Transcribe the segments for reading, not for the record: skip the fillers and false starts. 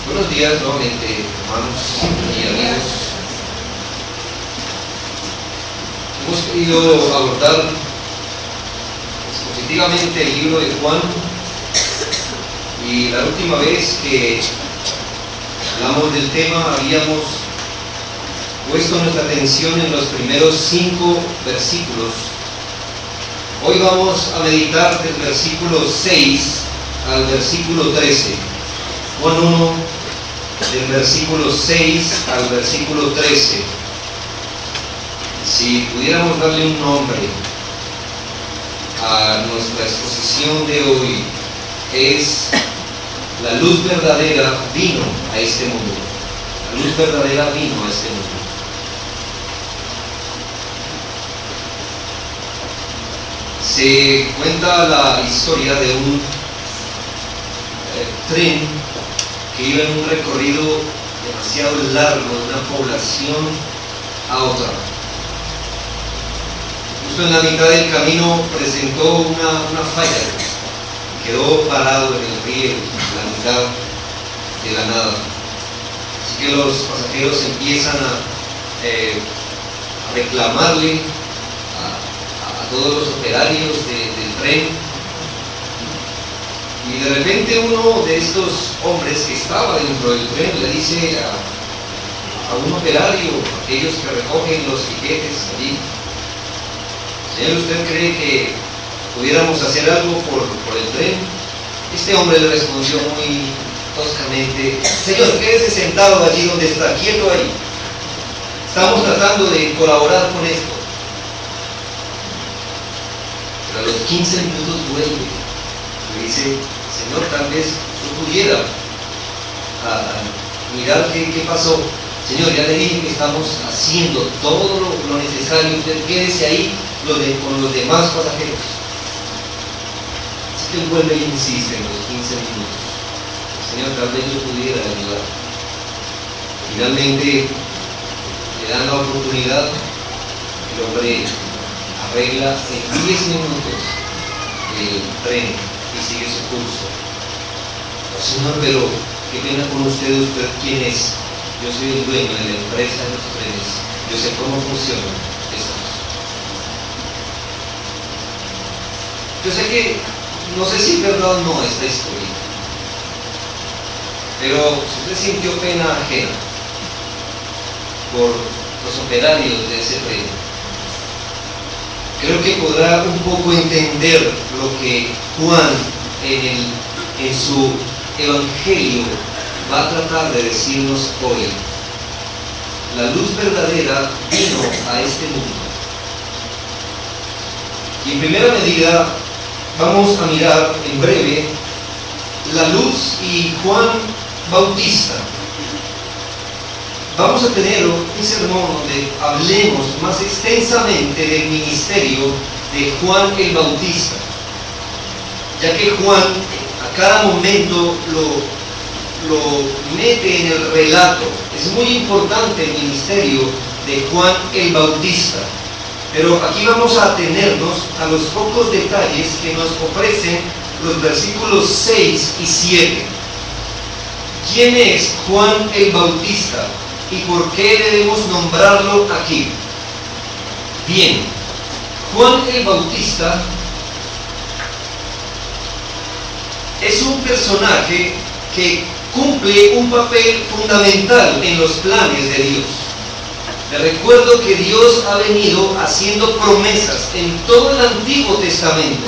Buenos días nuevamente, hermanos y amigos. Hemos querido abordar expositivamente el libro de Juan, y la última vez que hablamos del tema habíamos puesto nuestra atención en los primeros 5 versículos. Hoy vamos a meditar del versículo 6 al versículo 13. Juan 1, del versículo 6 al versículo 13. Si pudiéramos darle un nombre a nuestra exposición de hoy, es: la luz verdadera vino a este mundo. La luz verdadera vino a este mundo. Se cuenta la historia de un tren que iba en un recorrido demasiado largo de una población a otra. Justo en la mitad del camino presentó una falla, quedó parado en el río, en la mitad de la nada. Así que los pasajeros empiezan a reclamarle a todos los operarios del tren. Y de repente uno de estos hombres que estaba dentro del tren le dice a un operario, aquellos que recogen los tiquetes allí: señor, ¿usted cree que pudiéramos hacer algo por el tren? Este hombre le respondió muy toscamente: señor, quédese sentado allí donde está, quieto ahí. Estamos tratando de colaborar con esto. Pero a los 15 minutos vuelve. Le dice: señor, tal vez yo pudiera mirar qué pasó. Señor, ya le dije que estamos haciendo todo lo necesario, usted quédese ahí con los demás pasajeros. Así que él vuelve e insiste en los 15 minutos: señor, tal vez yo pudiera ayudar. Finalmente le dan la oportunidad. El hombre arregla en 10 minutos el tren y sigue su curso. Oh, señor, pero qué pena con usted quién es. Yo soy el dueño de la empresa de los trenes, yo sé cómo funciona esta cosa. Yo sé que, no sé si es verdad o no esta historia, pero si usted sintió pena ajena por los operarios de ese tren, creo que podrá un poco entender lo que Juan en su evangelio va a tratar de decirnos hoy. La luz verdadera vino a este mundo. Y en primera medida vamos a mirar en breve la luz y Juan Bautista. Vamos a tener un sermón donde hablemos más extensamente del ministerio de Juan el Bautista, ya que Juan a cada momento lo mete en el relato. Es muy importante el ministerio de Juan el Bautista, pero aquí vamos a atenernos a los pocos detalles que nos ofrecen los versículos 6 y 7. ¿Quién es Juan el Bautista y por qué debemos nombrarlo aquí? Bien, Juan el Bautista es un personaje que cumple un papel fundamental en los planes de Dios. Les recuerdo que Dios ha venido haciendo promesas en todo el Antiguo Testamento.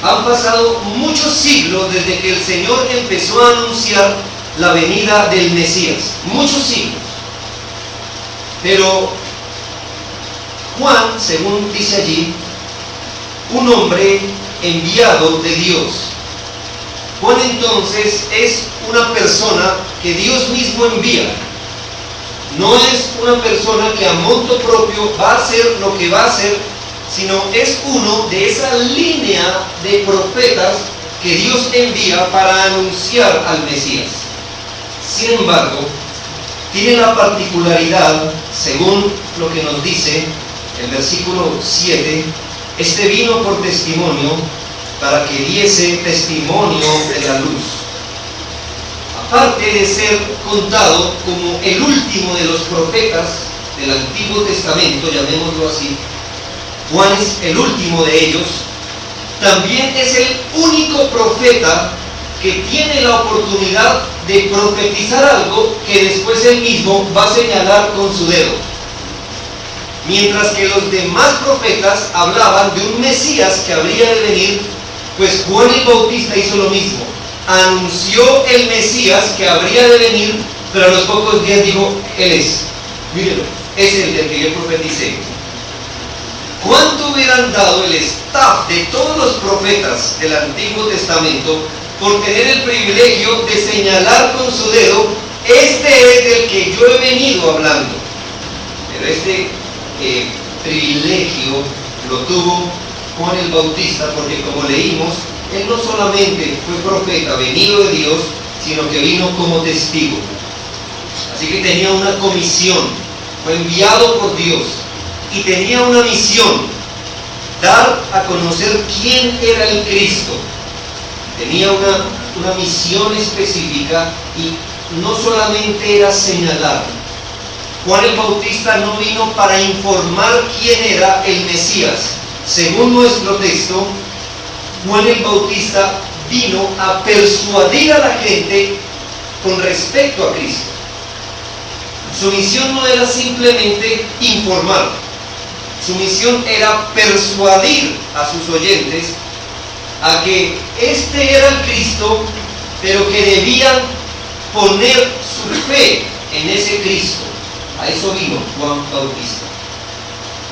Han pasado muchos siglos desde que el Señor empezó a anunciar la venida del Mesías. Muchos siglos. Pero Juan, según dice allí, un hombre enviado de Dios. Juan entonces es una persona que Dios mismo envía. No es una persona que a motu propio va a hacer lo que va a hacer, sino es uno de esa línea de profetas que Dios envía para anunciar al Mesías. Sin embargo, tiene la particularidad, según lo que nos dice, el versículo 7, este vino por testimonio para que diese testimonio de la luz. Aparte de ser contado como el último de los profetas del Antiguo Testamento, llamémoslo así, Juan es el último de ellos, también es el único profeta que tiene la oportunidad de profetizar algo que después él mismo va a señalar con su dedo. Mientras que los demás profetas hablaban de un Mesías que habría de venir, pues Juan el Bautista hizo lo mismo. Anunció el Mesías que habría de venir, pero a los pocos días dijo, él es, mírenlo, es el del que yo profeticé. ¿Cuánto hubieran dado el staff de todos los profetas del Antiguo Testamento por tener el privilegio de señalar con su dedo, este es del que yo he venido hablando? Pero este privilegio lo tuvo Juan el Bautista, porque como leímos, él no solamente fue profeta venido de Dios, sino que vino como testigo. Así que tenía una comisión, fue enviado por Dios y tenía una misión: dar a conocer quién era el Cristo. Tenía una misión específica y no solamente era señalar. Juan el Bautista no vino para informar quién era el Mesías. Según nuestro texto, Juan el Bautista vino a persuadir a la gente con respecto a Cristo. Su misión no era simplemente informar. Su misión era persuadir a sus oyentes a que este era el Cristo, pero que debían poner su fe en ese Cristo. A eso vino Juan Bautista.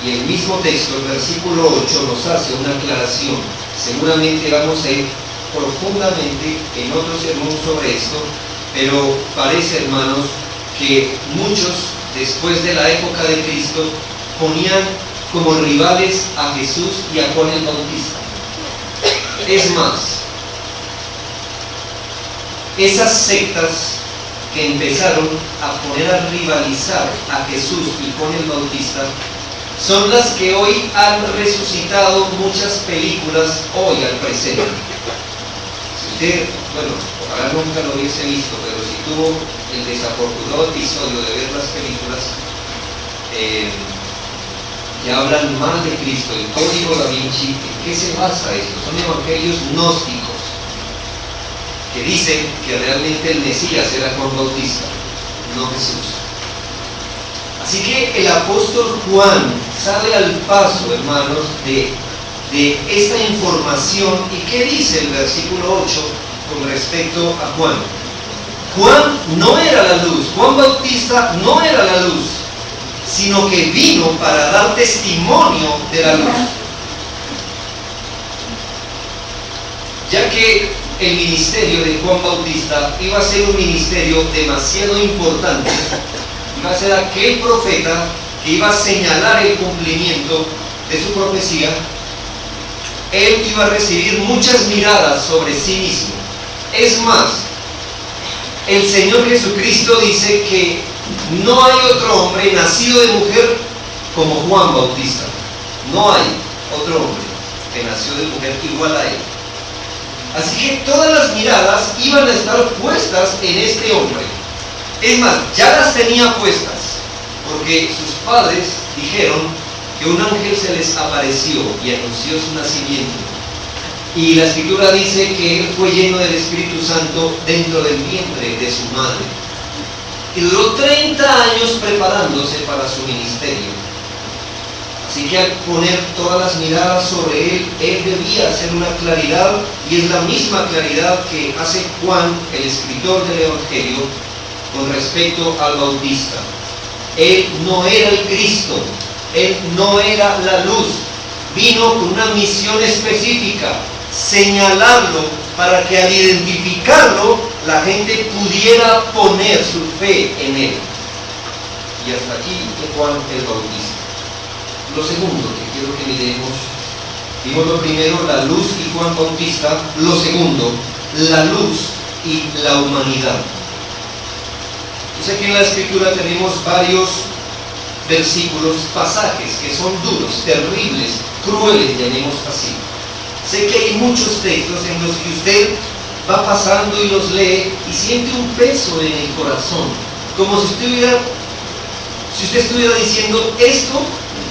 Y el mismo texto, el versículo 8, nos hace una aclaración. Seguramente vamos a ir profundamente en otro sermón sobre esto, pero parece, hermanos, que muchos, después de la época de Cristo, ponían como rivales a Jesús y a Juan el Bautista. Es más, esas sectas que empezaron a poner a rivalizar a Jesús y Juan el Bautista son las que hoy han resucitado muchas películas hoy al presente. Si usted, bueno, ojalá nunca lo hubiese visto, pero si tuvo el desafortunado episodio de ver las películas que hablan mal de Cristo, el Código Da Vinci, ¿en qué se basa esto? Son evangelios gnósticos que dicen que realmente el Mesías era Juan Bautista, no Jesús. Así que el apóstol Juan sale al paso, hermanos, de esta información. ¿Y qué dice el versículo 8 con respecto a Juan? Juan no era la luz, Juan Bautista no era la luz, sino que vino para dar testimonio de la luz. Ya que el ministerio de Juan Bautista iba a ser un ministerio demasiado importante, iba a ser aquel profeta que iba a señalar el cumplimiento de su profecía, él iba a recibir muchas miradas sobre sí mismo. Es más, el Señor Jesucristo dice que no hay otro hombre nacido de mujer como Juan Bautista. No hay otro hombre que nació de mujer igual a él. Así que todas las miradas iban a estar puestas en este hombre. Es más, ya las tenía puestas, porque sus padres dijeron que un ángel se les apareció y anunció su nacimiento. Y la Escritura dice que él fue lleno del Espíritu Santo dentro del vientre de su madre. Y duró 30 años preparándose para su ministerio. Así que al poner todas las miradas sobre él debía hacer una claridad, y es la misma claridad que hace Juan, el escritor del Evangelio, con respecto al Bautista. Él no era el Cristo, él no era la luz, vino con una misión específica: señalarlo para que al identificarlo la gente pudiera poner su fe en él. Y hasta aquí Juan el Bautista. Lo segundo que quiero que miremos, vimos lo primero, la luz y Juan Bautista. Lo segundo, la luz y la humanidad. Yo sé que en la Escritura tenemos varios versículos, pasajes que son duros, terribles, crueles, llamemos así. Sé que hay muchos textos en los que usted va pasando y los lee y siente un peso en el corazón, como si usted estuviera diciendo, esto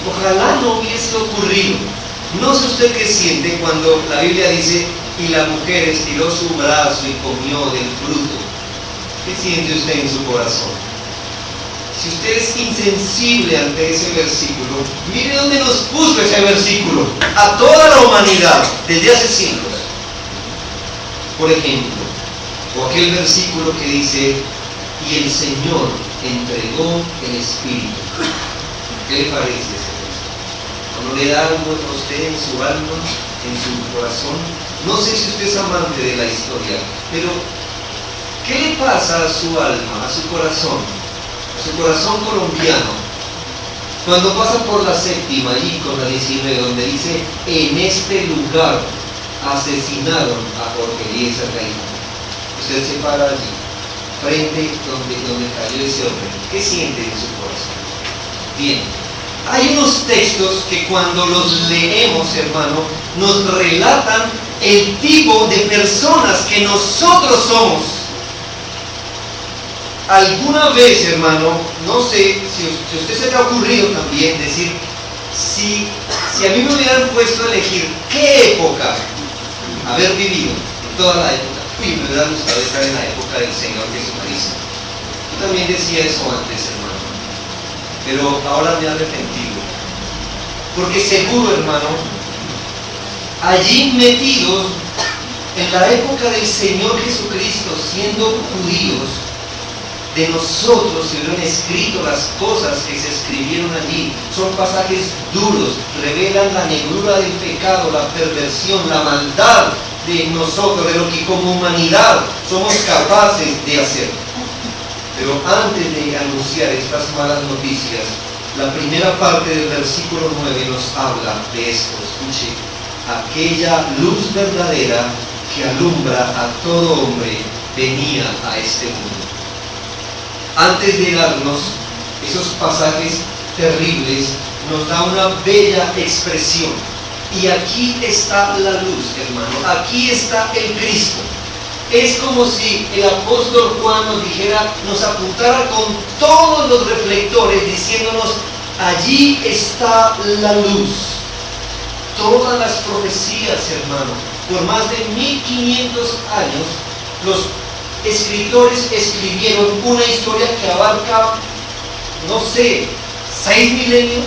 ojalá no hubiese ocurrido. No sé usted qué siente cuando la Biblia dice, y la mujer estiró su brazo y comió del fruto. ¿Qué siente usted en su corazón? Si usted es insensible ante ese versículo, mire dónde nos puso ese versículo, a toda la humanidad, desde hace siglos. Por ejemplo, o aquel versículo que dice, y el Señor entregó el Espíritu. ¿Qué le parece ese verso? Cuando le da algo a usted en su alma, en su corazón, no sé si usted es amante de la historia, pero ¿qué le pasa a su alma, a su corazón colombiano, cuando pasa por la séptima, allí con la 19, donde dice, en este lugar asesinaron a Jorge Eliezer Gaitán? Usted se para allí, frente donde cayó ese hombre. ¿Qué siente en su corazón? Bien, hay unos textos que cuando los leemos, hermano, nos relatan el tipo de personas que nosotros somos. Alguna vez, hermano, no sé si a usted se le ha ocurrido también decir, si a mí me hubieran puesto a elegir qué época haber vivido, en toda la época, me hubiera gustado estar en la época del Señor Jesucristo. Yo también decía eso antes, hermano, pero ahora me he arrepentido, porque seguro, hermano, allí metidos en la época del Señor Jesucristo, siendo judíos, de nosotros se hubieran escrito las cosas que se escribieron allí. Son pasajes duros, revelan la negrura del pecado, la perversión, la maldad de nosotros, de lo que como humanidad somos capaces de hacer. Pero antes de anunciar estas malas noticias, la primera parte del versículo 9 nos habla de esto. Escuche, aquella luz verdadera que alumbra a todo hombre venía a este mundo. Antes de darnos esos pasajes terribles, nos da una bella expresión. Y aquí está la luz, hermano. Aquí está el Cristo. Es como si el apóstol Juan nos dijera, nos apuntara con todos los reflectores, diciéndonos, allí está la luz. Todas las profecías, hermano, por más de 1500 años, los escritores escribieron una historia que abarca, no sé, 6 milenios.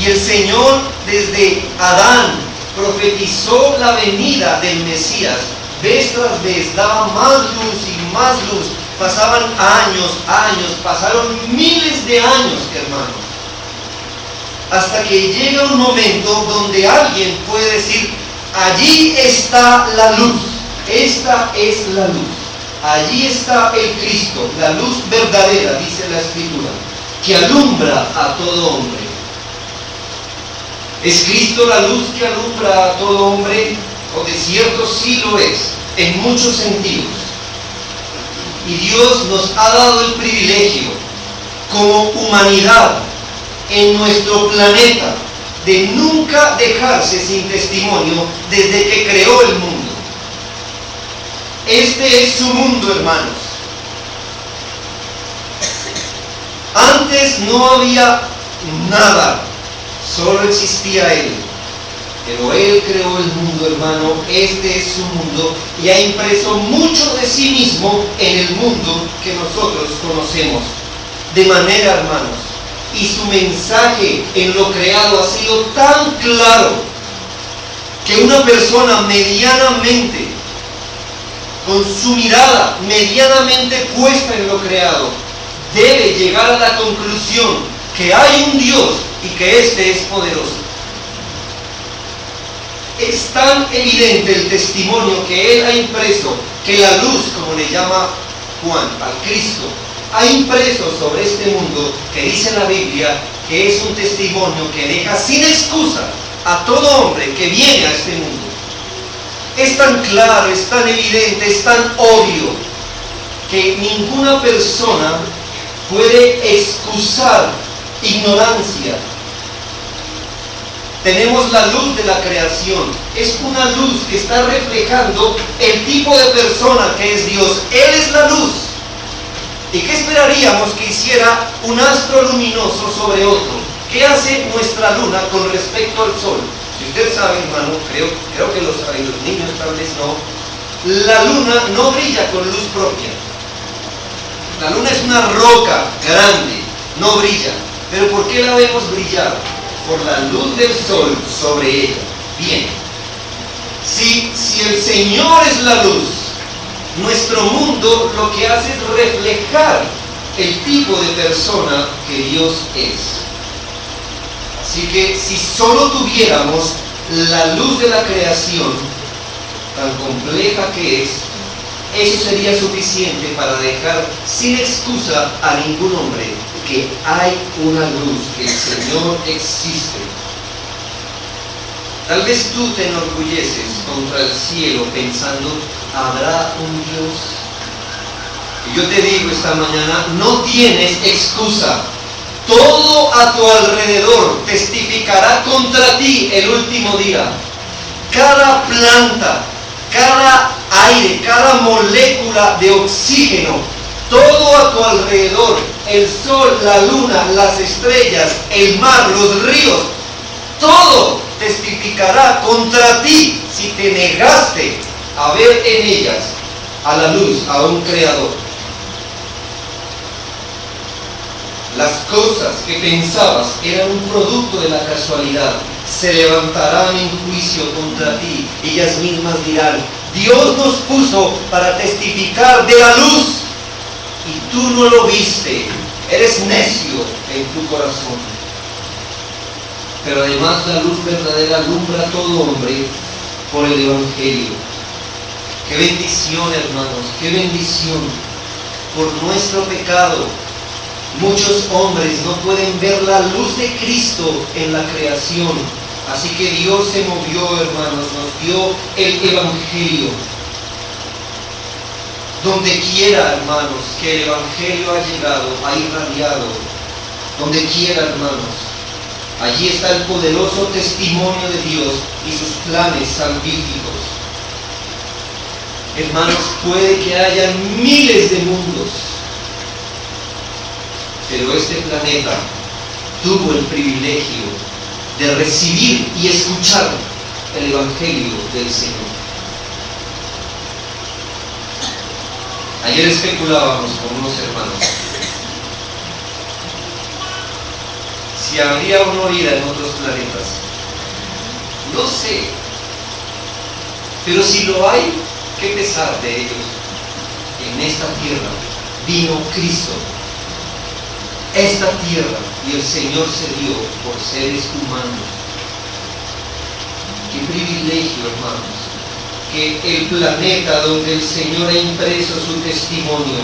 Y el Señor desde Adán profetizó la venida del Mesías. Vez tras vez daba más luz y más luz. Pasaban años, pasaron miles de años, hermanos. Hasta que llega un momento donde alguien puede decir, allí está la luz. Esta es la luz. Allí está el Cristo, la luz verdadera, dice la Escritura, que alumbra a todo hombre. ¿Es Cristo la luz que alumbra a todo hombre? O de cierto sí lo es, en muchos sentidos. Y Dios nos ha dado el privilegio, como humanidad, en nuestro planeta, de nunca dejarse sin testimonio desde que creó el mundo. Este es su mundo, hermanos. Antes no había nada, solo existía Él. Pero Él creó el mundo, hermano. Este es su mundo y ha impreso mucho de sí mismo en el mundo que nosotros conocemos. De manera, hermanos, y su mensaje en lo creado ha sido tan claro que una persona medianamente, con su mirada medianamente puesta en lo creado, debe llegar a la conclusión que hay un Dios y que éste es poderoso. Es tan evidente el testimonio que Él ha impreso, que la luz, como le llama Juan al Cristo, ha impreso sobre este mundo, que dice la Biblia que es un testimonio que deja sin excusa a todo hombre que viene a este mundo. Es tan claro, es tan evidente, es tan obvio, que ninguna persona puede excusar ignorancia. Tenemos la luz de la creación. Es una luz que está reflejando el tipo de persona que es Dios. Él es la luz. ¿Y qué esperaríamos que hiciera un astro luminoso sobre otro? ¿Qué hace nuestra luna con respecto al sol? Si usted sabe, hermano, creo que lo saben, los niños tal vez no. La luna no brilla con luz propia. La luna es una roca grande, no brilla. ¿Pero por qué la vemos brillar? Por la luz del sol sobre ella. Bien, si el Señor es la luz, nuestro mundo lo que hace es reflejar el tipo de persona que Dios es. Así que si solo tuviéramos la luz de la creación, tan compleja que es, eso sería suficiente para dejar sin excusa a ningún hombre que hay una luz, que el Señor existe. Tal vez tú te enorgulleces contra el cielo pensando, ¿habrá un Dios? Y yo te digo esta mañana, no tienes excusa. Todo a tu alrededor testificará contra ti el último día. Cada planta, cada aire, cada molécula de oxígeno, todo a tu alrededor, el sol, la luna, las estrellas, el mar, los ríos, todo testificará contra ti si te negaste a ver en ellas a la luz, a un creador. Las cosas que pensabas eran un producto de la casualidad, se levantarán en juicio contra ti. Ellas mismas dirán, Dios nos puso para testificar de la luz y tú no lo viste, eres necio en tu corazón. Pero además la luz verdadera alumbra a todo hombre por el Evangelio. ¡Qué bendición, hermanos! ¡Qué bendición! Por nuestro pecado, muchos hombres no pueden ver la luz de Cristo en la creación. Así que Dios se movió, hermanos, nos dio el Evangelio. Donde quiera, hermanos, que el Evangelio ha llegado, ha irradiado. Donde quiera, hermanos, allí está el poderoso testimonio de Dios y sus planes salvíficos. Hermanos, puede que haya miles de mundos, pero este planeta tuvo el privilegio de recibir y escuchar el Evangelio del Señor. Ayer especulábamos con unos hermanos si habría una vida en otros planetas. No sé, pero si lo hay, qué pesar de ellos. En esta tierra vino Cristo. Esta tierra y el Señor se dio por seres humanos. Qué privilegio, hermanos, que el planeta donde el Señor ha impreso su testimonio,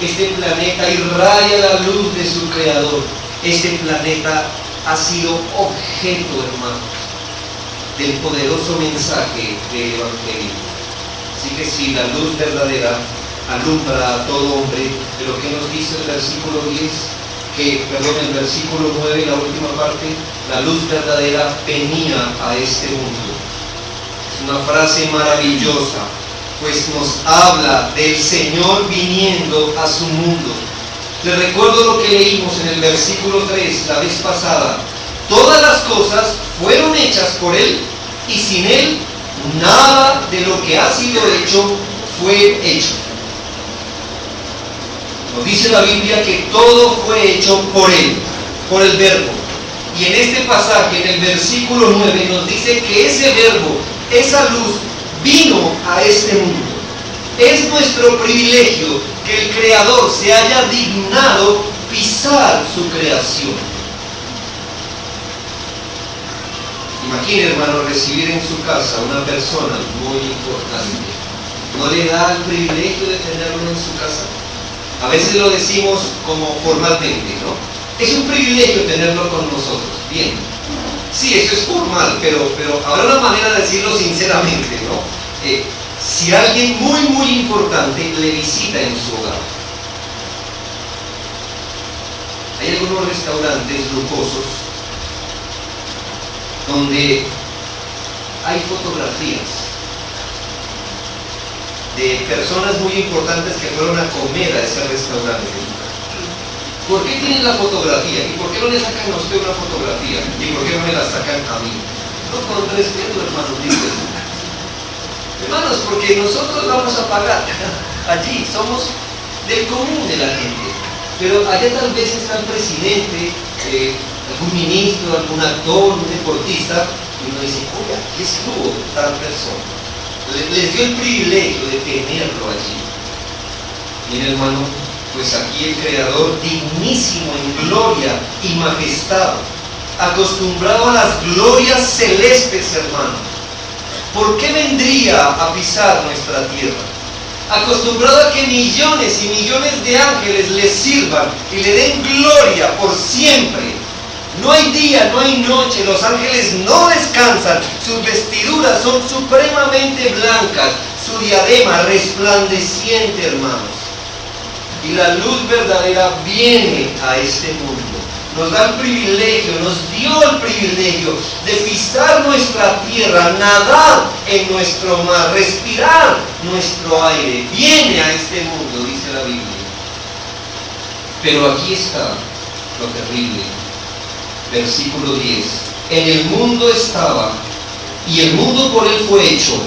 este planeta irradia la luz de su Creador. Este planeta ha sido objeto, hermanos, del poderoso mensaje del Evangelio. Así que sí, la luz verdadera alumbra a todo hombre, pero ¿qué nos dice el versículo 10? El versículo 9, la última parte, la luz verdadera venía a este mundo. Es una frase maravillosa, pues nos habla del Señor viniendo a su mundo. Les recuerdo lo que leímos en el versículo 3 la vez pasada. Todas las cosas fueron hechas por Él, y sin Él nada de lo que ha sido hecho fue hecho. Nos dice la Biblia que todo fue hecho por Él, por el Verbo. Y en este pasaje, en el versículo 9, nos dice que ese Verbo, esa luz, vino a este mundo. Es nuestro privilegio que el Creador se haya dignado pisar su creación. Imagine, hermano, recibir en su casa a una persona muy importante. ¿No le da el privilegio de tenerlo en su casa? A veces lo decimos como formalmente, ¿no? Es un privilegio tenerlo con nosotros. Bien. Sí, eso es formal, pero habrá una manera de decirlo sinceramente, ¿no? Si alguien muy, muy importante le visita en su hogar. Hay algunos restaurantes lujosos donde hay fotografías de personas muy importantes que fueron a comer a ese restaurante. ¿Por qué tienen la fotografía? ¿Y por qué no le sacan a usted una fotografía? ¿Y por qué no me la sacan a mí? No, con respeto, hermanos, dice. Hermanos, porque nosotros vamos a pagar allí, somos del común de la gente. Pero allá tal vez está el presidente, algún ministro, algún actor, un deportista, y uno dice, oye, aquí estuvo tal persona. Les dio el privilegio de tenerlo allí. Mira, hermano, pues aquí el Creador, dignísimo en gloria y majestad, acostumbrado a las glorias celestes, hermano, ¿por qué vendría a pisar nuestra tierra? Acostumbrado a que millones y millones de ángeles le sirvan y le den gloria por siempre. No hay día, no hay noche, los ángeles no descansan, sus vestiduras son supremamente blancas, su diadema resplandeciente, hermanos. Y la luz verdadera viene a este mundo. Nos da el privilegio, nos dio el privilegio de pisar nuestra tierra, nadar en nuestro mar, respirar nuestro aire. Viene a este mundo, dice la Biblia. Pero aquí está lo terrible. Versículo 10. En el mundo estaba, y el mundo por él fue hecho,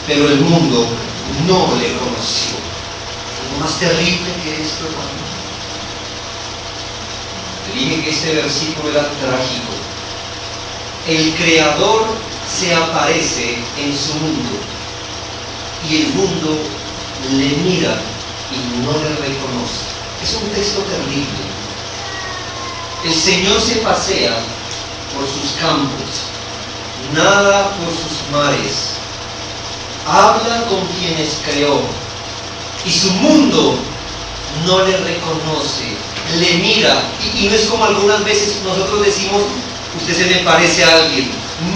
pero el mundo no le conoció. ¿Algo más terrible que esto, hermano? Te dije que este versículo era trágico. El Creador se aparece en su mundo, y el mundo le mira y no le reconoce. Es un texto terrible. El Señor se pasea por sus campos, nada por sus mares, habla con quienes creó, y su mundo no le reconoce, le mira, y no es como algunas veces nosotros decimos, usted se le parece a alguien.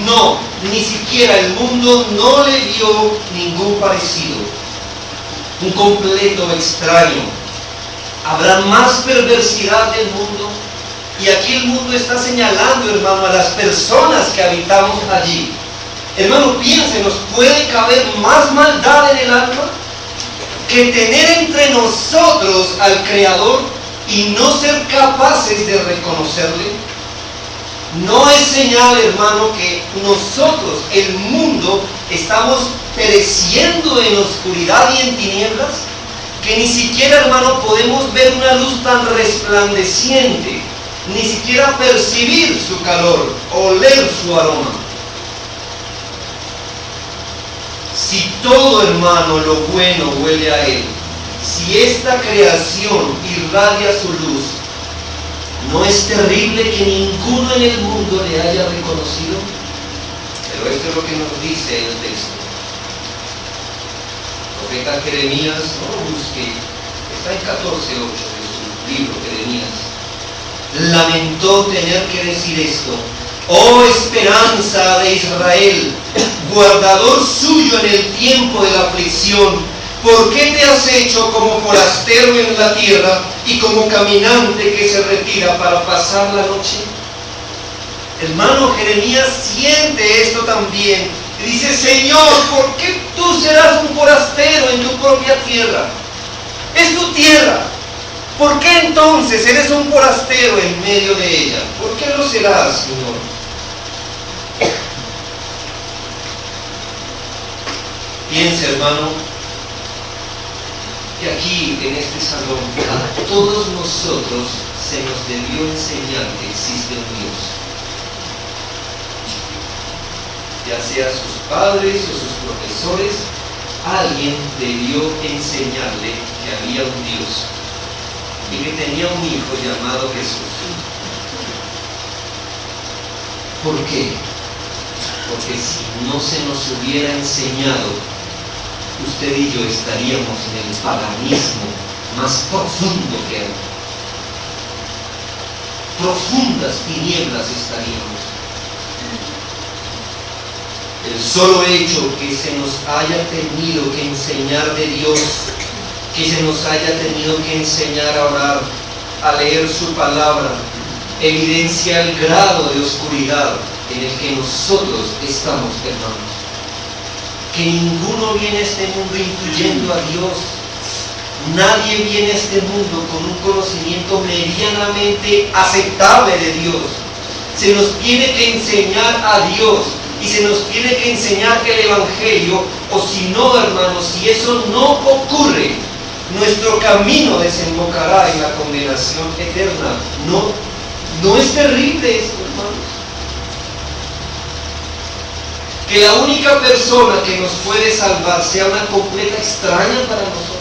No, ni siquiera el mundo no le vio ningún parecido, un completo extraño. ¿Habrá más perversidad del mundo? Y aquí el mundo está señalando, hermano, a las personas que habitamos allí. Hermano, piénsenos, ¿puede caber más maldad en el alma que tener entre nosotros al Creador y no ser capaces de reconocerle? No es señal, hermano, que nosotros, el mundo, estamos pereciendo en oscuridad y en tinieblas, que ni siquiera, hermano, podemos ver una luz tan resplandeciente, ni siquiera percibir su calor, oler su aroma. Si todo, hermano, lo bueno huele a Él, si esta creación irradia su luz, ¿no es terrible que ninguno en el mundo le haya reconocido? Pero esto es lo que nos dice el texto. El profeta Jeremías, no lo busque, está en 14:8 de su libro Jeremías. Lamentó tener que decir esto: oh esperanza de Israel, guardador suyo en el tiempo de la aflicción, ¿por qué te has hecho como forastero en la tierra y como caminante que se retira para pasar la noche? Hermano, Jeremías siente esto también. Y dice: Señor, ¿por qué tú serás un forastero en tu propia tierra? Es tu tierra. ¿Por qué entonces eres un forastero en medio de ella? ¿Por qué lo serás, Señor? Piensa, hermano, que aquí en este salón a todos nosotros se nos debió enseñar que existe un Dios. Ya sea sus padres o sus profesores, alguien debió enseñarle que había un Dios y que tenía un hijo llamado Jesús. ¿Por qué? Porque si no se nos hubiera enseñado, usted y yo estaríamos en el paganismo más profundo que hay. Profundas tinieblas estaríamos. El solo hecho que se nos haya tenido que enseñar de Dios, que se nos haya tenido que enseñar a orar, a leer su palabra, evidencia el grado de oscuridad en el que nosotros estamos, hermanos. Que ninguno viene a este mundo intuyendo a Dios. Nadie viene a este mundo con un conocimiento medianamente aceptable de Dios. Se nos tiene que enseñar a Dios y se nos tiene que enseñar el Evangelio, o si no, hermanos, si eso no ocurre, nuestro camino desembocará en la condenación eterna. No es terrible esto, hermanos. Que la única persona que nos puede salvar sea una completa extraña para nosotros.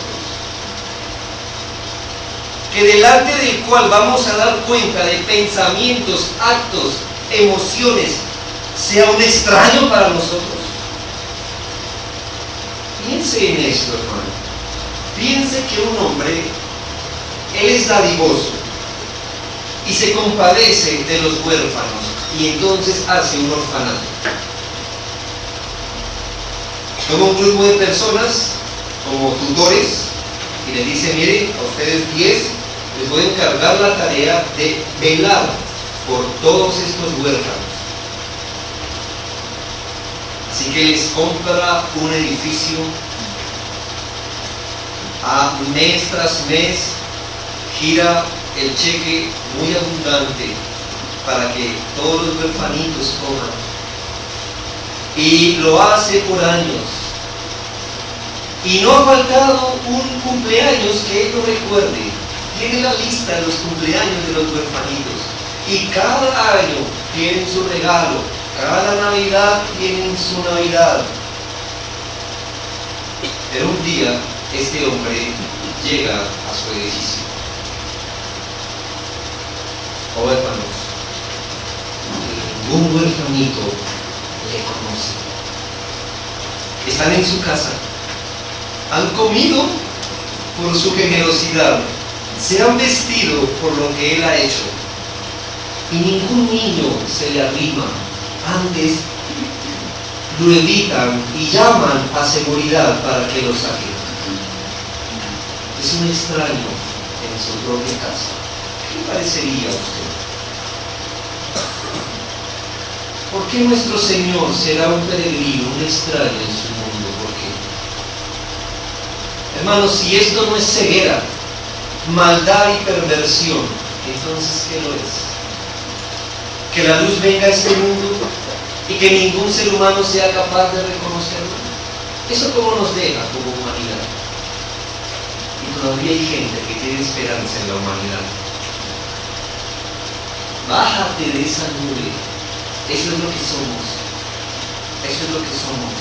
Que delante del cual vamos a dar cuenta de pensamientos, actos, emociones, sea un extraño para nosotros. Piense en esto, hermano. Piense que un hombre, él es dadivoso y se compadece de los huérfanos y entonces hace un orfanato. Toma un grupo de personas como tutores y les dice: miren, a ustedes 10 les voy a encargar la tarea de velar por todos estos huérfanos. Así que les compra un edificio, mes tras mes gira el cheque muy abundante para que todos los huérfanitos coman. Y lo hace por años. Y no ha faltado un cumpleaños que él no recuerde. Tiene la lista de los cumpleaños de los huérfanitos. Y cada año tienen su regalo. Cada Navidad tienen su Navidad. Pero un día este hombre llega a su edificio. Oh, hermanos, ningún huérfanito le conoce. Están en su casa. Han comido por su generosidad. Se han vestido por lo que él ha hecho. Y ningún niño se le arrima. Antes lo evitan y llaman a seguridad para que lo saquen. Es un extraño en su propia casa. ¿Qué parecería a usted? ¿Por qué nuestro Señor será un peregrino, un extraño en su mundo? ¿Por qué? Hermanos, si esto no es ceguera, maldad y perversión, entonces ¿qué lo es? Que la luz venga a este mundo y que ningún ser humano sea capaz de reconocerlo. ¿Eso cómo nos deja como humanidad? Y todavía hay gente que tiene esperanza en la humanidad. Bájate de esa nube. Eso es lo que somos. Eso es lo que somos.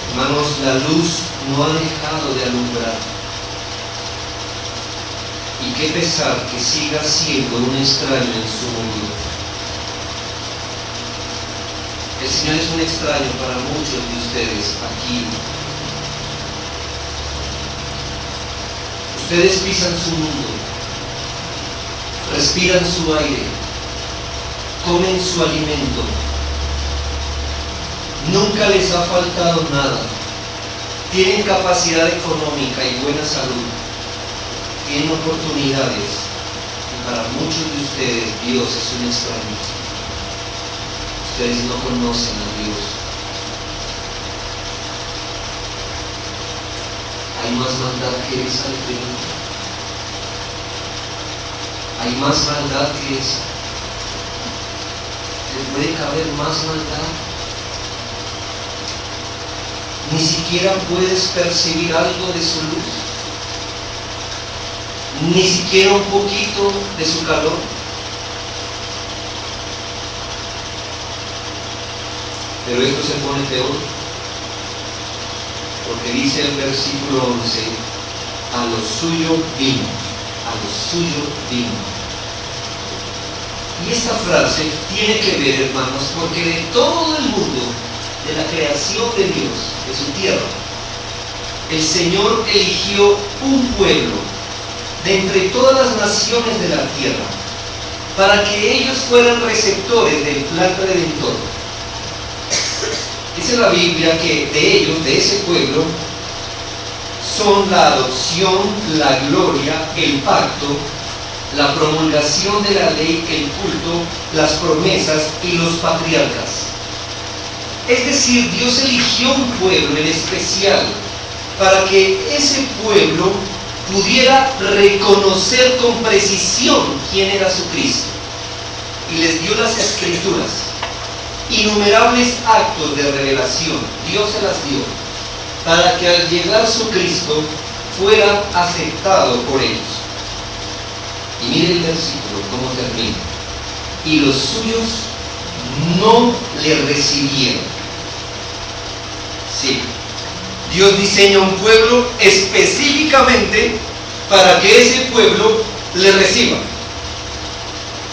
Hermanos, la luz no ha dejado de alumbrar. Y qué pesar que siga siendo un extraño en su mundo. El Señor es un extraño para muchos de ustedes aquí. Ustedes pisan su mundo, respiran su aire, comen su alimento. Nunca les ha faltado nada. Tienen capacidad económica y buena salud. Tienen oportunidades. Y para muchos de ustedes Dios es un extraño. Ustedes no conocen a Dios. Hay más maldad que esa, le pregunto. Hay más maldad que esa. ¿Le puede caber más maldad? Ni siquiera puedes percibir algo de su luz. Ni siquiera un poquito de su calor. Pero esto se pone peor, porque dice el versículo 11: a lo suyo vino, a lo suyo vino. Y esta frase tiene que ver, hermanos, porque de todo el mundo, de la creación de Dios, de su tierra, el Señor eligió un pueblo de entre todas las naciones de la tierra, para que ellos fueran receptores del plan redentor. Dice la Biblia que de ellos, de ese pueblo, son la adopción, la gloria, el pacto, la promulgación de la ley, el culto, las promesas y los patriarcas. Es decir, Dios eligió un pueblo en especial para que ese pueblo pudiera reconocer con precisión quién era su Cristo. Y les dio las escrituras, innumerables actos de revelación, Dios se las dio, para que al llegar su Cristo fuera aceptado por ellos. Y mire el versículo, cómo termina. Y los suyos no le recibieron. Sí, Dios diseña un pueblo específicamente para que ese pueblo le reciba.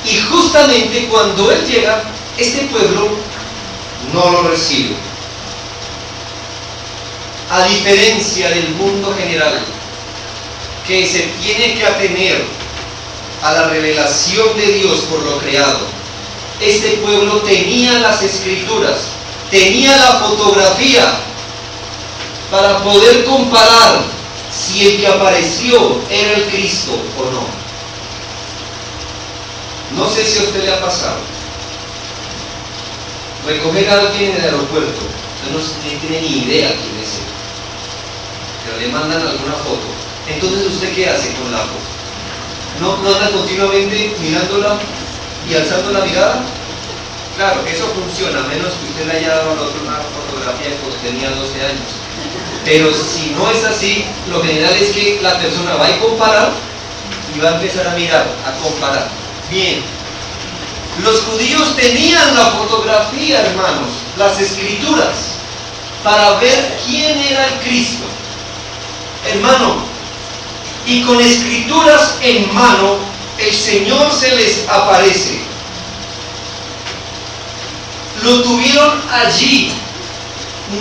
Y justamente cuando Él llega, este pueblo no lo recibe. A diferencia del mundo general, que se tiene que atener a la revelación de Dios por lo creado, este pueblo tenía las escrituras, tenía la fotografía para poder comparar si el que apareció era el Cristo o no. No sé si a usted le ha pasado recoger a alguien en el aeropuerto, usted no tiene ni idea quién es él, pero le mandan alguna foto. Entonces, ¿usted qué hace con la foto? ¿No anda continuamente mirándola y alzando la mirada? Claro, eso funciona, a menos que usted le haya dado al otro una fotografía cuando tenía 12 años. Pero si no es así, lo general es que la persona va a comparar y va a empezar a mirar, a comparar. Bien, los judíos tenían la fotografía, hermanos, las escrituras, para ver quién era el Cristo. Hermano, y con escrituras en mano, el Señor se les aparece. Lo tuvieron allí,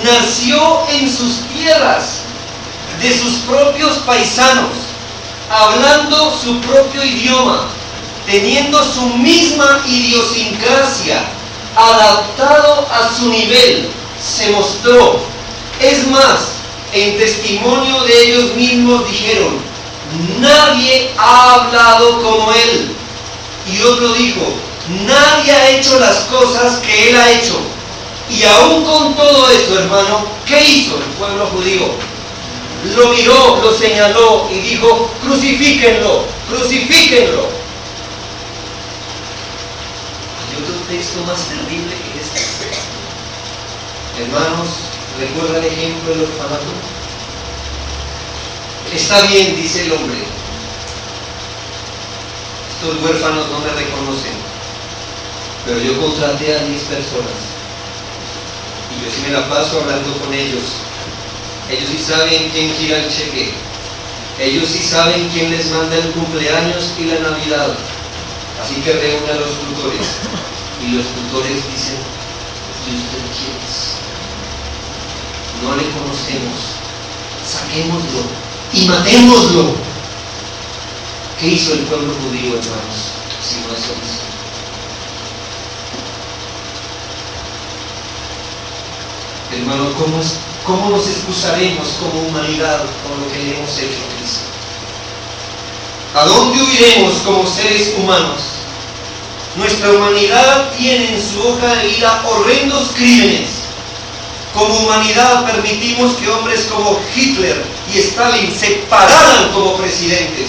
nació en sus tierras, de sus propios paisanos, hablando su propio idioma, teniendo su misma idiosincrasia, adaptado a su nivel, se mostró. Es más, en testimonio de ellos mismos dijeron: nadie ha hablado como Él. Y otro dijo: nadie ha hecho las cosas que Él ha hecho. Y aún con todo esto, hermano, ¿qué hizo el pueblo judío? Lo miró, lo señaló y dijo: crucifíquenlo, crucifíquenlo. ¿Hay otro texto más terrible que este? Hermanos, ¿recuerda el ejemplo del orfanato? Está bien, dice el hombre, estos huérfanos no me reconocen, pero yo contraté a 10 personas y yo sí me la paso hablando con ellos. Ellos sí saben quién gira el cheque, ellos sí saben quién les manda el cumpleaños y la Navidad. Así que reúne a los tutores y los tutores dicen: ¿y usted quién es? No le conocemos, saquémoslo y matémoslo. ¿Qué hizo el pueblo judío, hermanos? Si no eso mismo. Hermano, ¿cómo nos excusaremos como humanidad con lo que le hemos hecho a Cristo? ¿A dónde huiremos como seres humanos? Nuestra humanidad tiene en su hoja de vida horrendos crímenes. Como humanidad permitimos que hombres como Hitler y Stalin se pararan como presidentes.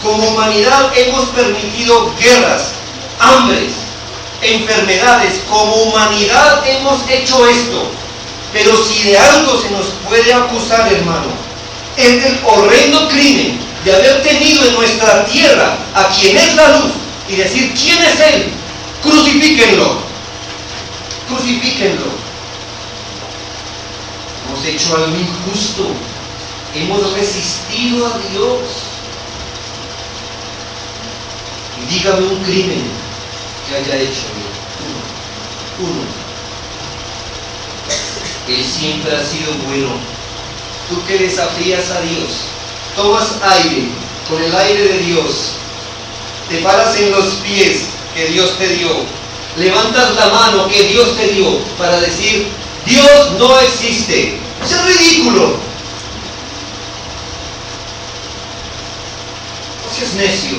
Como humanidad hemos permitido guerras, hambres, enfermedades. Como humanidad hemos hecho esto. Pero si de algo se nos puede acusar, hermano, es del horrendo crimen de haber tenido en nuestra tierra a quien es la luz y decir: ¿quién es Él? Crucifíquenlo. Crucifíquenlo. Hemos hecho algo injusto. Hemos resistido a Dios. Y dígame un crimen que haya hecho uno. Él siempre ha sido bueno. Tú que desafías a Dios, tomas aire con el aire de Dios, te paras en los pies que Dios te dio, levantas la mano que Dios te dio para decir: Dios no existe. Eso es ridículo. seas necio.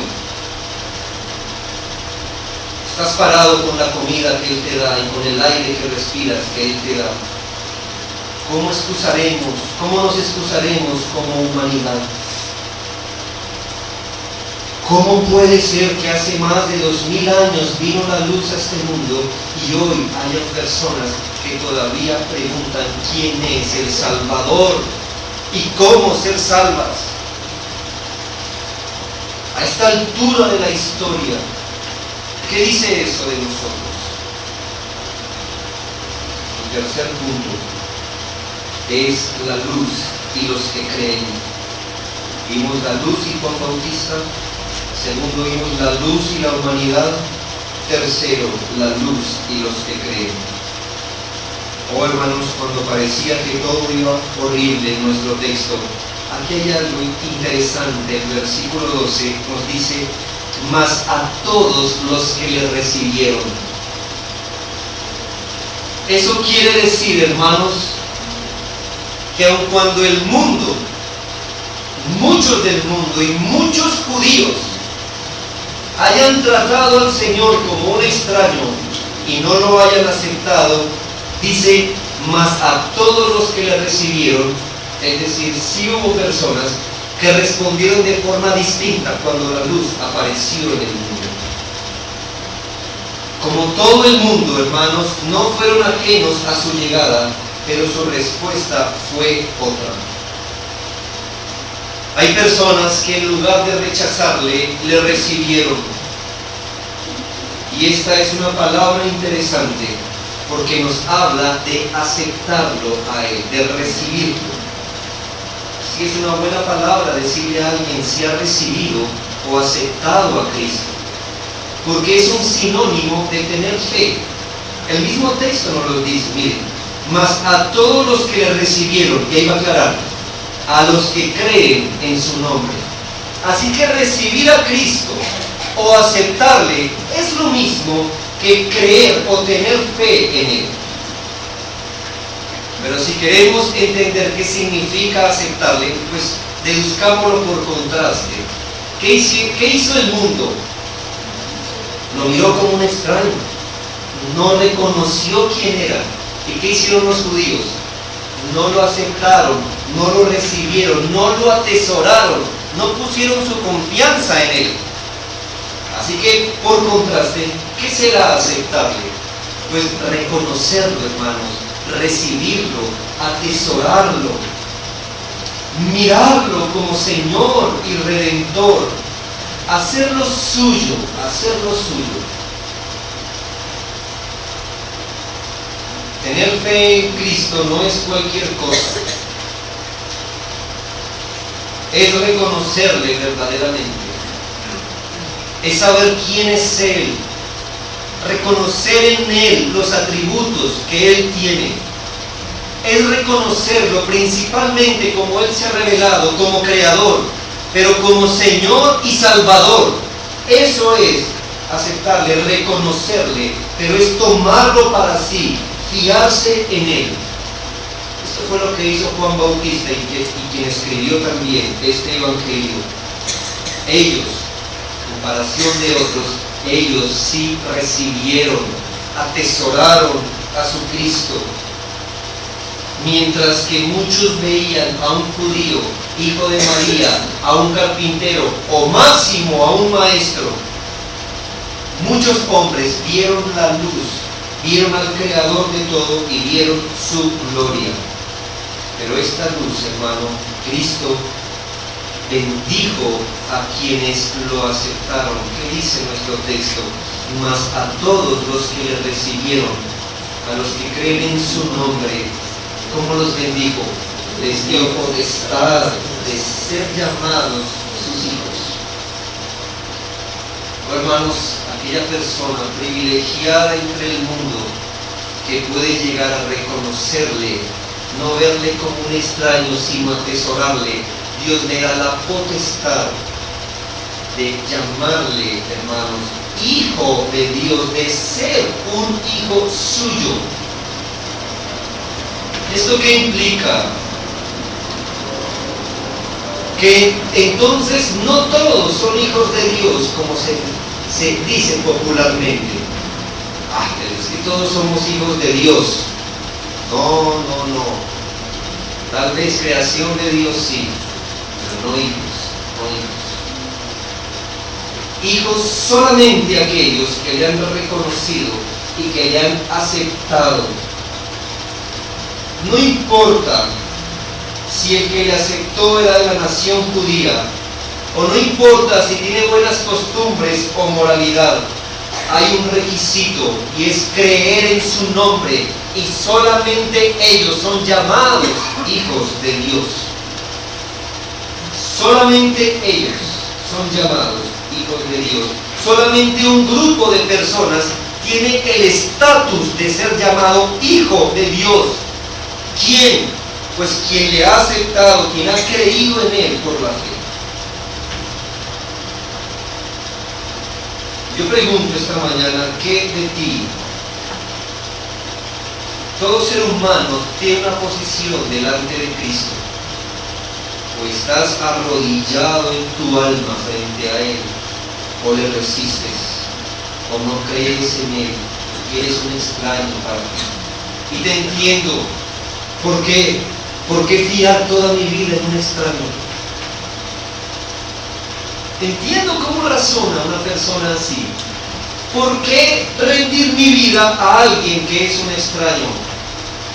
Estás parado con la comida que Él te da y con el aire que respiras que Él te da. ¿Cómo excusaremos? ¿Cómo nos excusaremos como humanidad? ¿Cómo puede ser que hace más de 2000 años vino la luz a este mundo y hoy haya personas que todavía preguntan quién es el Salvador y cómo ser salvas? A esta altura de la historia, ¿qué dice eso de nosotros? El tercer punto es la luz y los que creen. Vimos la luz y Juan Bautista. Segundo, vimos la luz y la humanidad. Tercero, la luz y los que creen. Oh hermanos, cuando parecía que todo iba horrible en nuestro texto, aquí hay algo interesante. El versículo 12 nos dice: mas a todos los que le recibieron. Eso quiere decir, hermanos, que aun cuando el mundo, muchos del mundo y muchos judíos hayan tratado al Señor como un extraño y no lo hayan aceptado, dice, mas a todos los que le recibieron, es decir, sí hubo personas que respondieron de forma distinta cuando la luz apareció en el mundo. Como todo el mundo, hermanos, no fueron ajenos a su llegada, pero su respuesta fue otra. Hay personas que en lugar de rechazarle, le recibieron. Y esta es una palabra interesante, porque nos habla de aceptarlo a Él, de recibirlo. Si es una buena palabra decirle a alguien si ha recibido o aceptado a Cristo, porque es un sinónimo de tener fe. El mismo texto nos lo dice, miren, mas a todos los que le recibieron, y ahí va a aclarar, a los que creen en su nombre. Así que recibir a Cristo o aceptarle es lo mismo que creer o tener fe en Él. Pero si queremos entender qué significa aceptarle, pues deduzcámoslo por contraste. ¿Qué hizo el mundo? Lo miró como un extraño, no reconoció quién era. ¿Y qué hicieron los judíos? No lo aceptaron, no lo recibieron, no lo atesoraron, no pusieron su confianza en Él. Así que, por contraste, ¿qué será aceptarle? Pues reconocerlo, hermanos, recibirlo, atesorarlo, mirarlo como Señor y Redentor, hacerlo suyo, hacerlo suyo. Tener fe en Cristo no es cualquier cosa. Es reconocerle verdaderamente. Es saber quién es Él. Reconocer en Él los atributos que Él tiene. Es reconocerlo principalmente como Él se ha revelado, como Creador, pero como Señor y Salvador. Eso es aceptarle, reconocerle, pero es tomarlo para sí, fiarse en Él. Esto fue lo que hizo Juan Bautista y quien escribió también este Evangelio. Ellos, en comparación de otros, ellos sí recibieron, atesoraron a su Cristo. Mientras que muchos veían a un judío, hijo de María, a un carpintero o máximo a un maestro, muchos hombres vieron la luz, vieron al Creador de todo y vieron su gloria. Pero esta luz, hermano, Cristo bendijo a quienes lo aceptaron. ¿Qué dice nuestro texto? Mas a todos los que le recibieron, a los que creen en su nombre, ¿cómo los bendijo? Les dio potestad de ser llamados sus hijos. Oh, hermanos, aquella persona privilegiada entre el mundo que puede llegar a reconocerle, no verle como un extraño, sino atesorarle, Dios le da la potestad de llamarle, hermanos, hijo de Dios, de ser un hijo suyo. ¿Esto qué implica? que entonces no todos son hijos de Dios, como se dice popularmente. Pero es que todos somos hijos de Dios. No. Tal vez creación de Dios sí, pero no hijos. Hijos solamente aquellos que le han reconocido y que le han aceptado. No importa si el que le aceptó era de la nación judía, o no importa si tiene buenas costumbres o moralidad. Hay un requisito, y es creer en su nombre, y solamente ellos son llamados hijos de Dios. Solamente ellos son llamados hijos de Dios. Solamente un grupo de personas tiene el estatus de ser llamado hijo de Dios. ¿Quién? Pues quien le ha aceptado, quien ha creído en él por la fe. Yo pregunto esta mañana, ¿qué de ti? Todo ser humano tiene una posición delante de Cristo. O estás arrodillado en tu alma frente a Él, o le resistes, o no crees en Él, y eres un extraño para ti. Y te entiendo. ¿Por qué? ¿Por qué fiar toda mi vida en un extraño? Entiendo cómo razona una persona así. ¿Por qué rendir mi vida a alguien que es un extraño?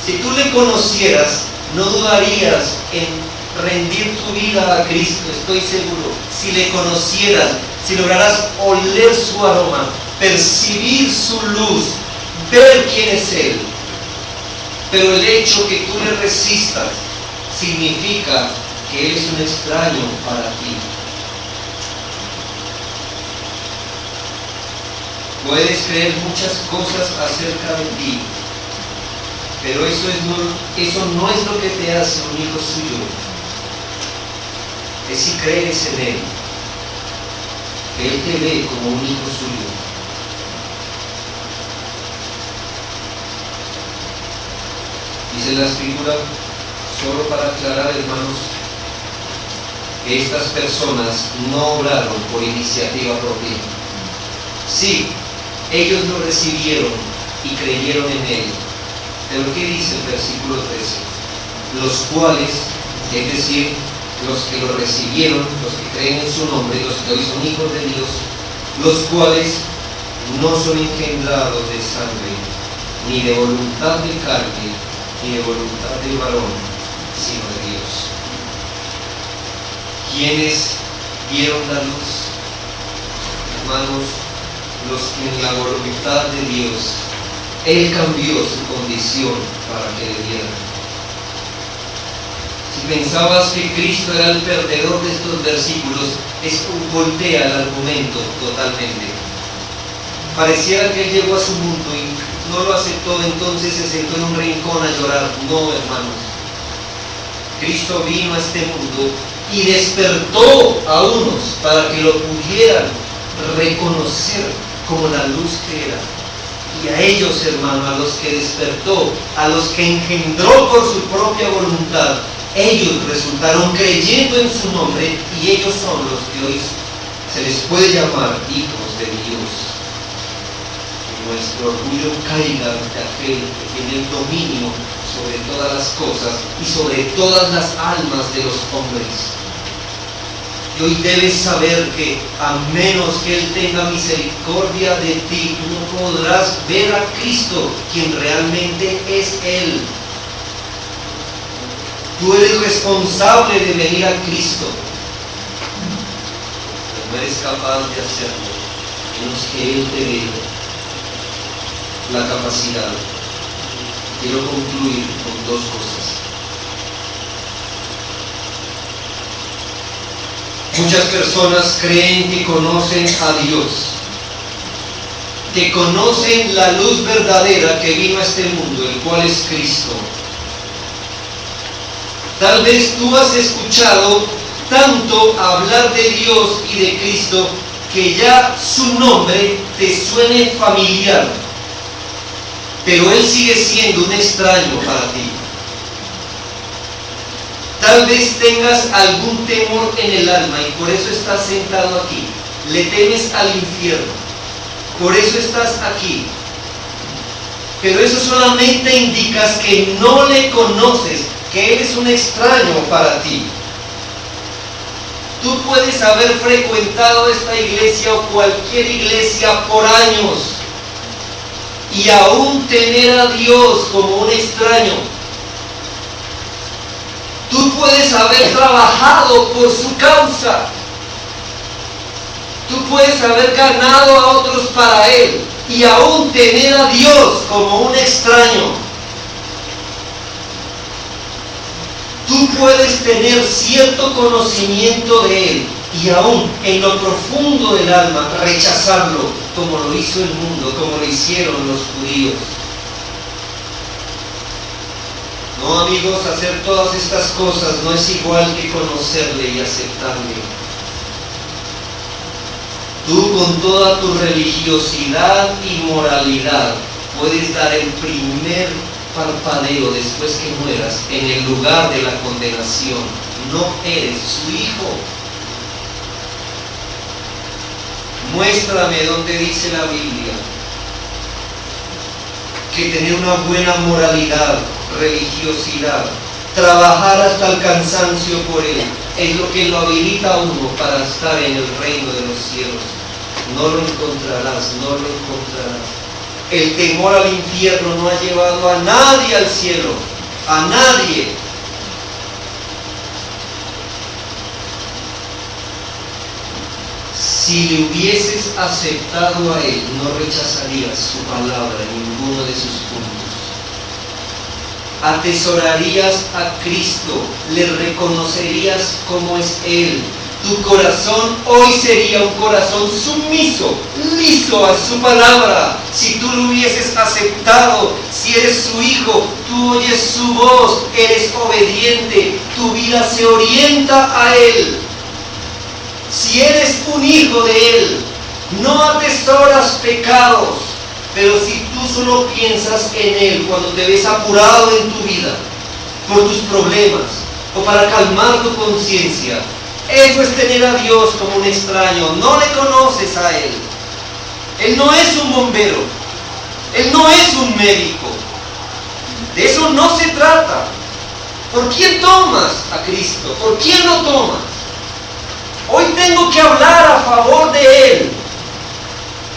Si tú le conocieras, no dudarías en rendir tu vida a Cristo, estoy seguro. Si le conocieras, si lograras oler su aroma, percibir su luz, ver quién es Él. Pero el hecho que tú le resistas significa que Él es un extraño para ti. Puedes creer muchas cosas acerca de ti, pero eso no es lo que te hace un hijo suyo. Es si crees en Él, que Él te ve como un hijo suyo. Dice la Escritura, solo para aclarar, hermanos, que estas personas no obraron por iniciativa propia. Sí, ellos lo recibieron y creyeron en Él. Pero ¿qué dice el versículo 13? Los cuales, es decir, los que lo recibieron, los que creen en su nombre, los que hoy son hijos de Dios, los cuales no son engendrados de sangre, ni de voluntad de carne, ni de voluntad del varón, sino de Dios. ¿Quiénes vieron la luz? Hermanos, los que en la voluntad de Dios, Él cambió su condición para que le vieran. Si pensabas que Cristo era el perdedor de estos versículos, esto voltea el argumento totalmente. Pareciera que Él llegó a su mundo y no lo aceptó, entonces se sentó en un rincón a llorar. No, hermanos. Cristo vino a este mundo y despertó a unos para que lo pudieran reconocer como la luz que era. Y a ellos, hermano, a los que despertó, a los que engendró por su propia voluntad, ellos resultaron creyendo en su nombre, y ellos son los que hoy se les puede llamar hijos de Dios. Que nuestro orgullo caiga ante aquel que tiene el dominio sobre todas las cosas y sobre todas las almas de los hombres. Y hoy debes saber que a menos que Él tenga misericordia de ti, tú no podrás ver a Cristo, quien realmente es Él. Tú eres responsable de venir a Cristo, pero no eres capaz de hacerlo, menos que Él te dé la capacidad. Quiero concluir con dos cosas. Muchas personas creen que conocen a Dios, que conocen la luz verdadera que vino a este mundo, el cual es Cristo. Tal vez tú has escuchado tanto hablar de Dios y de Cristo que ya su nombre te suene familiar, pero Él sigue siendo un extraño para ti. Tal vez tengas algún temor en el alma y por eso estás sentado aquí. Le temes al infierno. Por eso estás aquí. Pero eso solamente indica que no le conoces, que Él es un extraño para ti. Tú puedes haber frecuentado esta iglesia o cualquier iglesia por años y aún tener a Dios como un extraño. Tú puedes haber trabajado por su causa. Tú puedes haber ganado a otros para Él y aún tener a Dios como un extraño. Tú puedes tener cierto conocimiento de Él y aún en lo profundo del alma rechazarlo, como lo hizo el mundo, como lo hicieron los judíos. No, amigos, hacer todas estas cosas no es igual que conocerle y aceptarle. Tú con toda tu religiosidad y moralidad puedes dar el primer parpadeo después que mueras en el lugar de la condenación. No eres su hijo. Muéstrame dónde dice la Biblia que tener una buena moralidad, religiosidad, trabajar hasta el cansancio por Él, es lo que lo habilita a uno para estar en el reino de los cielos. No lo encontrarás, no lo encontrarás. El temor al infierno no ha llevado a nadie al cielo, a nadie. Si le hubieses aceptado a Él, no rechazarías su palabra en ninguno de sus puntos. Atesorarías a Cristo, le reconocerías como es Él. Tu corazón hoy sería un corazón sumiso, liso a su palabra. Si tú lo hubieses aceptado, si eres su hijo, tú oyes su voz, eres obediente, tu vida se orienta a Él. Si eres un hijo de Él, no atesoras pecados, pero si tú solo piensas en Él cuando te ves apurado en tu vida por tus problemas o para calmar tu conciencia, eso es tener a Dios como un extraño. No le conoces a Él. Él no es un bombero. Él no es un médico. De eso no se trata. ¿Por quién tomas a Cristo? ¿Por quién lo tomas? Hoy tengo que hablar a favor de Él.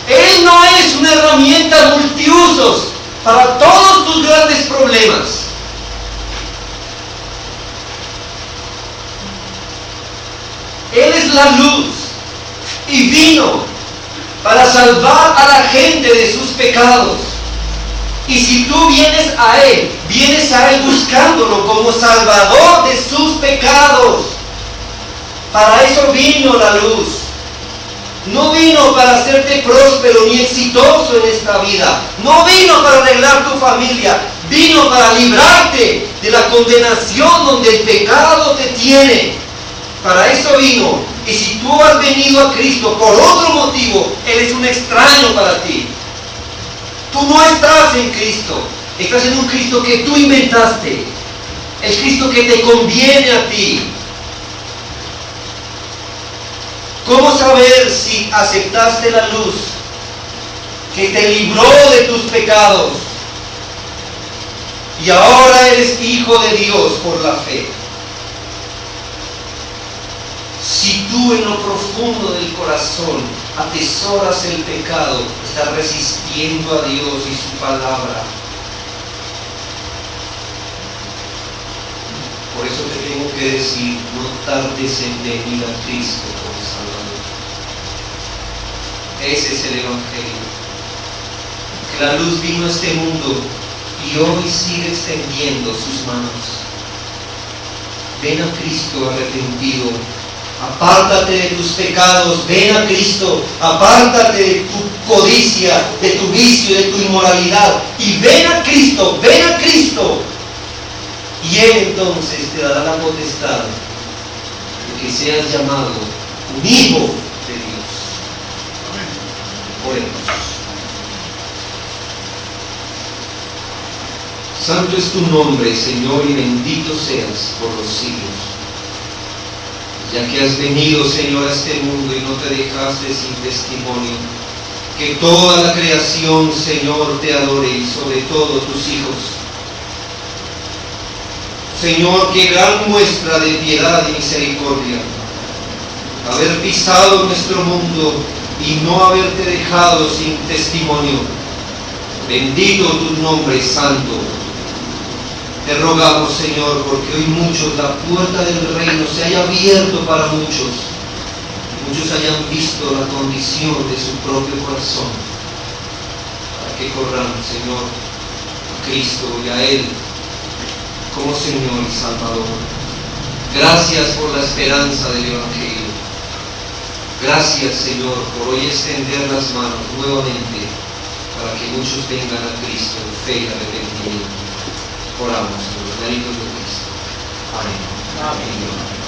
Él no es una herramienta multiusos para todos tus grandes problemas. Él es la luz y vino para salvar a la gente de sus pecados. Y si tú vienes a Él buscándolo como salvador de sus pecados. Para eso vino la luz. No vino para hacerte próspero ni exitoso en esta vida. No vino para arreglar tu familia. Vino para librarte de la condenación donde el pecado te tiene. Para eso vino. Y si tú has venido a Cristo por otro motivo, Él es un extraño para ti. Tú no estás en Cristo. Estás en un Cristo que tú inventaste. El Cristo que te conviene a ti. ¿Cómo saber si aceptaste la luz que te libró de tus pecados y ahora eres hijo de Dios por la fe? Si tú en lo profundo del corazón atesoras el pecado, estás resistiendo a Dios y su palabra. Por eso te tengo que decir, no tardes en venir a Cristo como Salvador. Ese es el Evangelio. Que la luz vino a este mundo y hoy sigue extendiendo sus manos. Ven a Cristo arrepentido. Apártate de tus pecados, ven a Cristo, apártate de tu codicia, de tu vicio, de tu inmoralidad, y ven a Cristo, y Él entonces te dará la potestad de que seas llamado un hijo de Dios. Oremos. Santo es tu nombre, Señor, y bendito seas por los siglos. Ya que has venido, Señor, a este mundo y no te dejaste sin testimonio, que toda la creación, Señor, te adore y sobre todo tus hijos. Señor, qué gran muestra de piedad y misericordia, haber pisado nuestro mundo y no haberte dejado sin testimonio. Bendito tu nombre, Santo. Te rogamos, Señor, porque hoy muchos, la puerta del reino se haya abierto para muchos. Muchos hayan visto la condición de su propio corazón, para que corran, Señor, a Cristo y a Él como Señor y Salvador. Gracias por la esperanza del Evangelio. Gracias, Señor, por hoy extender las manos nuevamente para que muchos vengan a Cristo en fe y arrepentimiento. Oramos por los méritos de Cristo. Amén. Amén.